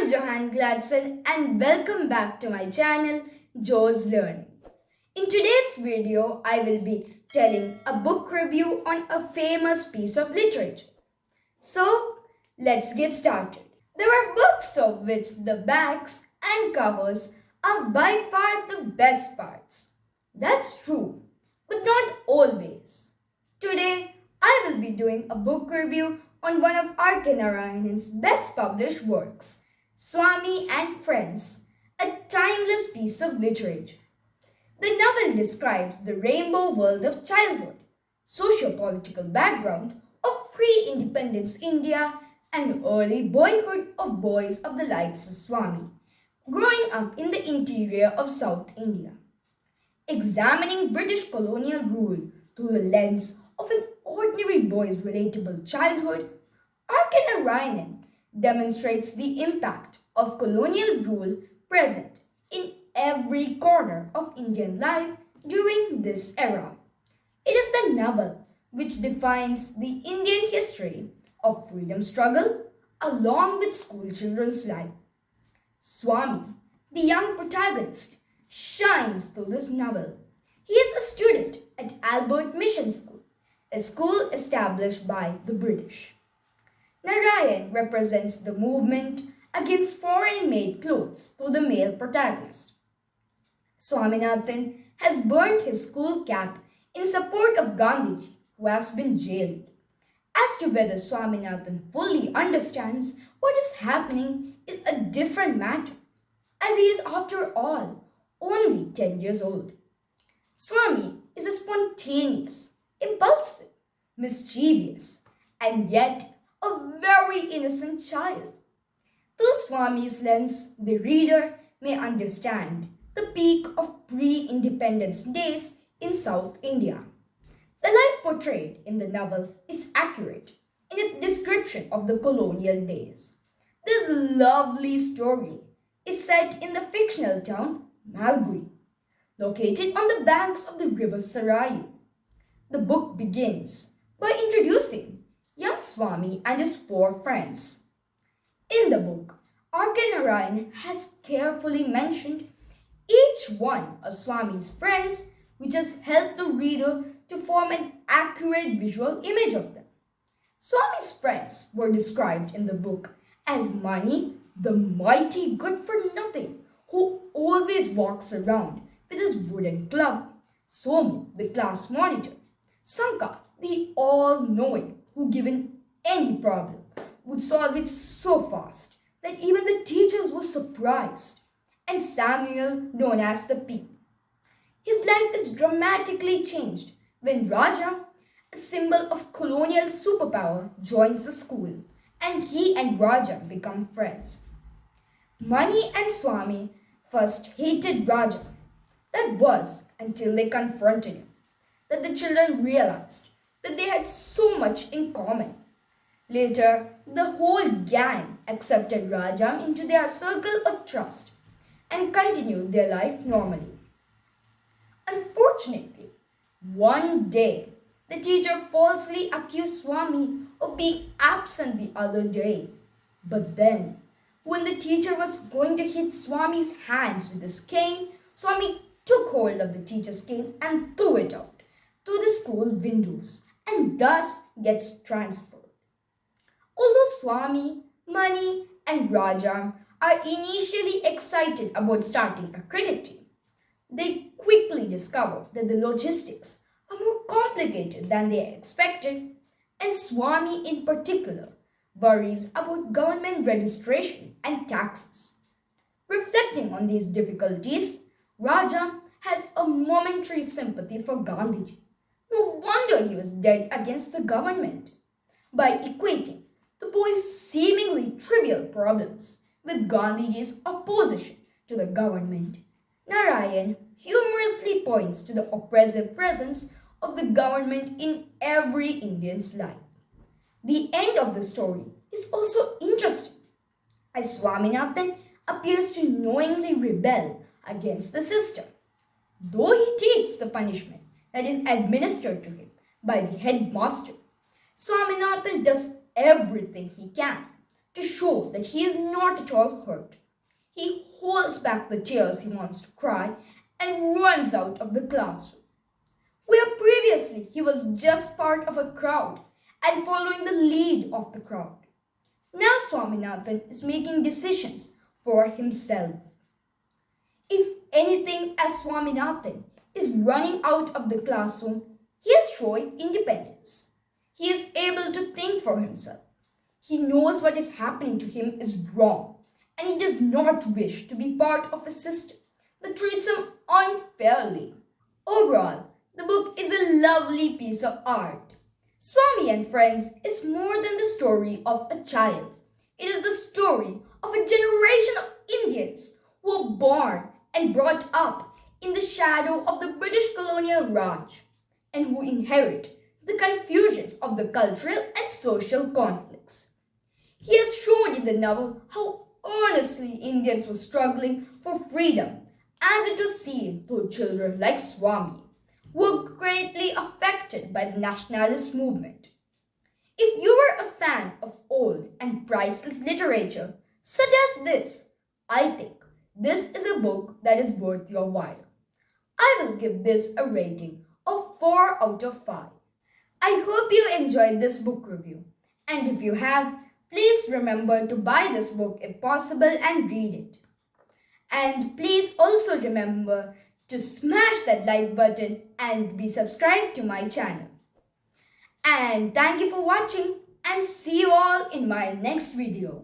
I'm Johan Gladson and welcome back to my channel Joe's Learning. In today's video, I will be telling a book review on a famous piece of literature. So, let's get started. There are books of which the backs and covers are by far the best parts. That's true, but not always. Today, I will be doing a book review on one of R.K Narayan's best published works, Swami and Friends, a timeless piece of literature. The novel describes the rainbow world of childhood, socio-political background of pre-independence India, and early boyhood of boys of the likes of Swami, growing up in the interior of South India. Examining British colonial rule through the lens of an ordinary boy's relatable childhood, R.K. Narayan demonstrates the impact of colonial rule present in every corner of Indian life during this era. It is the novel which defines the Indian history of freedom struggle along with school children's life. Swami, the young protagonist, shines through this novel. He is a student at Albert Mission School, a school established by the British. Narayan represents the movement against foreign-made clothes through the male protagonist. Swaminathan has burnt his school cap in support of Gandhiji, who has been jailed. As to whether Swaminathan fully understands what is happening is a different matter, as he is, after all, only 10 years old. Swami is a spontaneous, impulsive, mischievous, and yet a very innocent child. Through Swami's lens, the reader may understand the peak of pre-independence days in South India. The life portrayed in the novel is accurate in its description of the colonial days. This lovely story is set in the fictional town Malgudi, located on the banks of the river Sarayu. The book begins by introducing young Swami and his four friends. In the book, R.K. Narayan has carefully mentioned each one of Swami's friends, which has helped the reader to form an accurate visual image of them. Swami's friends were described in the book as Mani, the mighty good-for-nothing, who always walks around with his wooden club; Somu, the class monitor; Sanka, the all-knowing, who given any problem would solve it so fast that even the teachers were surprised; and Samuel, known as the P. His life is dramatically changed when Raja, a symbol of colonial superpower, joins the school, and he and Raja become friends. Mani and Swami first hated Raja. That was until they confronted him, that the children realized that they had so much in common. Later, the whole gang accepted Raja into their circle of trust and continued their life normally. Unfortunately, one day, the teacher falsely accused Swami of being absent the other day. But then, when the teacher was going to hit Swami's hands with his cane, Swami took hold of the teacher's cane and threw it out through the school windows and thus gets transferred. Although Swami, Mani, and Raja are initially excited about starting a cricket team, they quickly discover that the logistics are more complicated than they expected, and Swami in particular worries about government registration and taxes. Reflecting on these difficulties, Raja has a momentary sympathy for Gandhiji. No wonder he was dead against the government. By equating the boy's seemingly trivial problems with Gandhiji's opposition to the government, Narayan humorously points to the oppressive presence of the government in every Indian's life. The end of the story is also interesting, as Swaminathan appears to knowingly rebel against the system. Though he takes the punishment that is administered to him by the headmaster, Swaminathan does everything he can To show that he is not at all hurt, he holds back the tears he wants to cry and runs out of the classroom. Where previously he was just part of a crowd and following the lead of the crowd. Now Swaminathan is making decisions for himself. If anything, as Swaminathan is running out of the classroom, he is showing independence. He is able to think for himself. He knows what is happening to him is wrong, and he does not wish to be part of a system that treats him unfairly. Overall, the book is a lovely piece of art. Swami and Friends is more than the story of a child. It is the story of a generation of Indians who were born and brought up in the shadow of the British colonial Raj and who inherit the confusions of the cultural and social conflicts. He has shown in the novel how earnestly Indians were struggling for freedom as it was seen through children like Swami, who were greatly affected by the nationalist movement. If you are a fan of old and priceless literature such as this, I think this is a book that is worth your while. I will give this a rating of 4 out of 5. I hope you enjoyed this book review, and if you have, please remember to buy this book if possible and read it. And please also remember to smash that like button and be subscribed to my channel. And thank you for watching, and see you all in my next video.